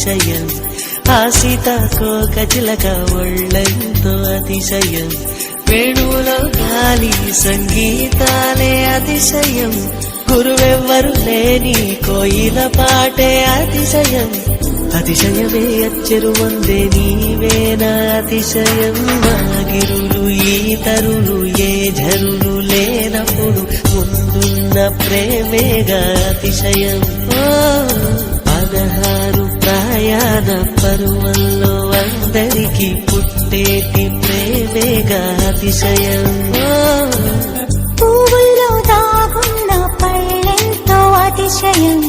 అతిశయం, ఆ సీతాకోక చిలక ఒళ్ళెంతో అతిశయం, వేణువులో గాలి సంగీతాలే అతిశయం, గురువెవ్వరు లేని కోయిల పాటే అతిశయం, అతిశయమే అచ్చెరు వందే నీవేనా అతిశయం, మాగిరులు ఈ తరులు ఏ ఝరులు లేనప్పుడు ముందున్న ప్రేమేగా అతిశయం. 16 ప్రయాణ పరువల్లో అందరికీ పుట్టేటి ప్రేమేగా అతిశయం. పువ్వుల్లో దాగున్న పళ్ళెంతో అతిశయం,